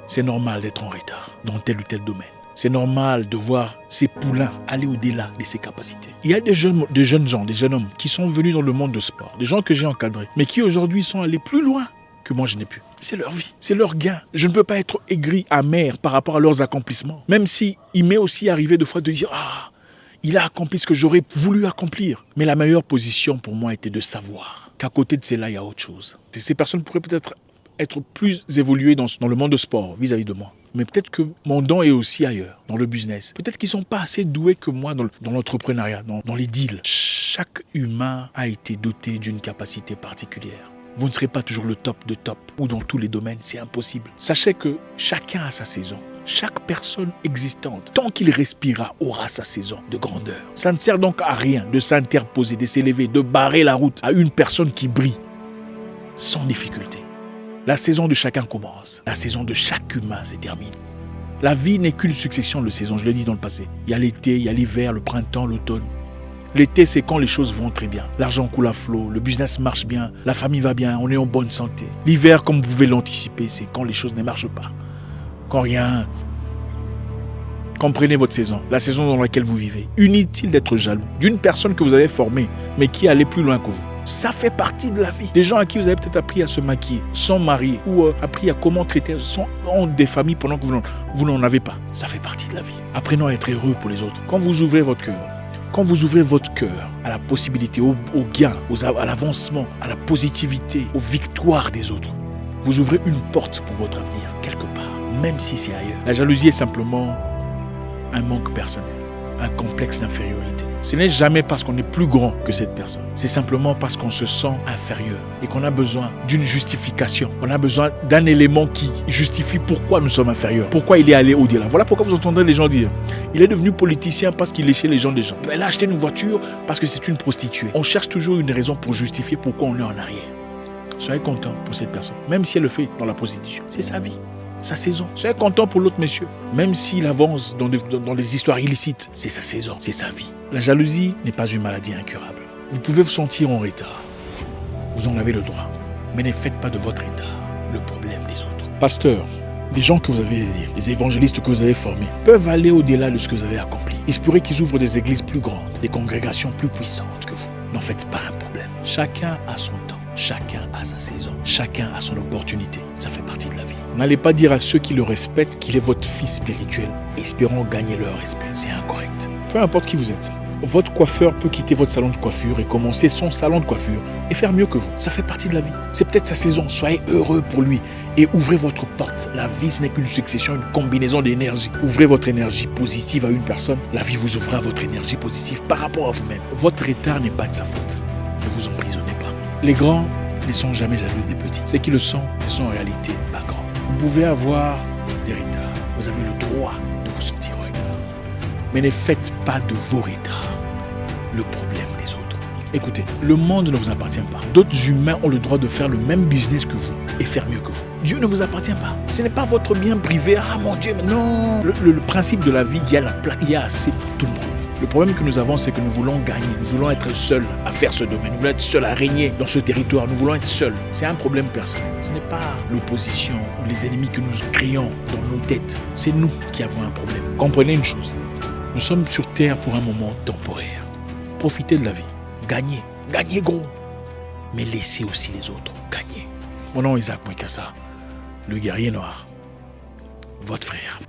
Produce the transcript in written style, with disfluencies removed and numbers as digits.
C'est normal d'être en retard dans tel ou tel domaine. C'est normal de voir ces poulains aller au-delà de ses capacités. Il y a des jeunes gens, des jeunes hommes qui sont venus dans le monde de sport, des gens que j'ai encadrés, mais qui aujourd'hui sont allés plus loin que moi je n'ai pu. C'est leur vie, c'est leur gain. Je ne peux pas être aigri, amer par rapport à leurs accomplissements. Même si il m'est aussi arrivé de fois de dire « Ah, il a accompli ce que j'aurais voulu accomplir. » Mais la meilleure position pour moi était de savoir qu'à côté de cela, il y a autre chose. Ces personnes pourraient peut-être être plus évoluées dans le monde de sport vis-à-vis de moi. Mais peut-être que mon don est aussi ailleurs, dans le business. Peut-être qu'ils ne sont pas assez doués que moi dans l'entrepreneuriat, dans les deals. Chaque humain a été doté d'une capacité particulière. Vous ne serez pas toujours le top de top ou dans tous les domaines, c'est impossible. Sachez que chacun a sa saison. Chaque personne existante, tant qu'il respirera, aura sa saison de grandeur. Ça ne sert donc à rien de s'interposer, de s'élever, de barrer la route à une personne qui brille sans difficulté. La saison de chacun commence. La saison de chaque humain se termine. La vie n'est qu'une succession de saisons, je l'ai dit dans le passé. Il y a l'été, il y a l'hiver, le printemps, l'automne. L'été, c'est quand les choses vont très bien. L'argent coule à flot, le business marche bien, la famille va bien, on est en bonne santé. L'hiver, comme vous pouvez l'anticiper, c'est quand les choses ne marchent pas. Quand rien. Comprenez votre saison, la saison dans laquelle vous vivez. Inutile d'être jaloux d'une personne que vous avez formée, mais qui allait plus loin que vous. Ça fait partie de la vie. Des gens à qui vous avez peut-être appris à se maquiller, sont mariés, ou appris à comment traiter, ont des familles pendant que vous n'en avez pas. Ça fait partie de la vie. Apprenons à être heureux pour les autres. Quand vous ouvrez votre cœur, à la possibilité, au gain, à l'avancement, à la positivité, aux victoires des autres, vous ouvrez une porte pour votre avenir, quelque part, même si c'est ailleurs. La jalousie est simplement un manque personnel, un complexe d'infériorité. Ce n'est jamais parce qu'on est plus grand que cette personne. C'est simplement parce qu'on se sent inférieur et qu'on a besoin d'une justification. On a besoin d'un élément qui justifie pourquoi nous sommes inférieurs, pourquoi il est allé au-delà. Voilà pourquoi vous entendrez les gens dire « Il est devenu politicien parce qu'il léchait les gens des gens. Elle a acheté une voiture parce que c'est une prostituée. » On cherche toujours une raison pour justifier pourquoi on est en arrière. Soyez content pour cette personne, même si elle le fait dans la prostitution. C'est sa vie. Sa saison. Soyez content pour l'autre monsieur. Même s'il avance dans des histoires illicites, c'est sa saison, c'est sa vie. La jalousie n'est pas une maladie incurable. Vous pouvez vous sentir en retard. Vous en avez le droit. Mais ne faites pas de votre retard le problème des autres. Pasteur, les gens que vous avez aidés, les évangélistes que vous avez formés, peuvent aller au-delà de ce que vous avez accompli. Il se pourrait qu'ils ouvrent des églises plus grandes, des congrégations plus puissantes que vous. N'en faites pas un problème. Chacun a son temps. Chacun a sa saison, chacun a son opportunité, ça fait partie de la vie. N'allez pas dire à ceux qui le respectent qu'il est votre fils spirituel, espérant gagner leur respect, c'est incorrect. Peu importe qui vous êtes, votre coiffeur peut quitter votre salon de coiffure et commencer son salon de coiffure et faire mieux que vous, ça fait partie de la vie. C'est peut-être sa saison, soyez heureux pour lui et ouvrez votre porte. La vie ce n'est qu'une succession, une combinaison d'énergie. Ouvrez votre énergie positive à une personne, la vie vous ouvrira votre énergie positive par rapport à vous-même. Votre retard n'est pas de sa faute, ne vous emprisonnez pas. Les grands ne sont jamais jaloux des petits. Ceux qui le sont ne sont en réalité pas grands. Vous pouvez avoir des retards. Vous avez le droit de vous sentir en retard. Mais ne faites pas de vos retards le problème des autres. Écoutez, le monde ne vous appartient pas. D'autres humains ont le droit de faire le même business que vous et faire mieux que vous. Dieu ne vous appartient pas. Ce n'est pas votre bien privé. Ah mon Dieu, mais non. Le principe de la vie, il y a assez pour tout le monde. Le problème que nous avons, c'est que nous voulons gagner. Nous voulons être seuls à faire ce domaine. Nous voulons être seuls à régner dans ce territoire. Nous voulons être seuls. C'est un problème personnel. Ce n'est pas l'opposition ou les ennemis que nous créons dans nos têtes. C'est nous qui avons un problème. Comprenez une chose. Nous sommes sur Terre pour un moment temporaire. Profitez de la vie. Gagnez. Gagnez gros. Mais laissez aussi les autres gagner. Mon nom est Isaac Mwikassa, le guerrier noir. Votre frère.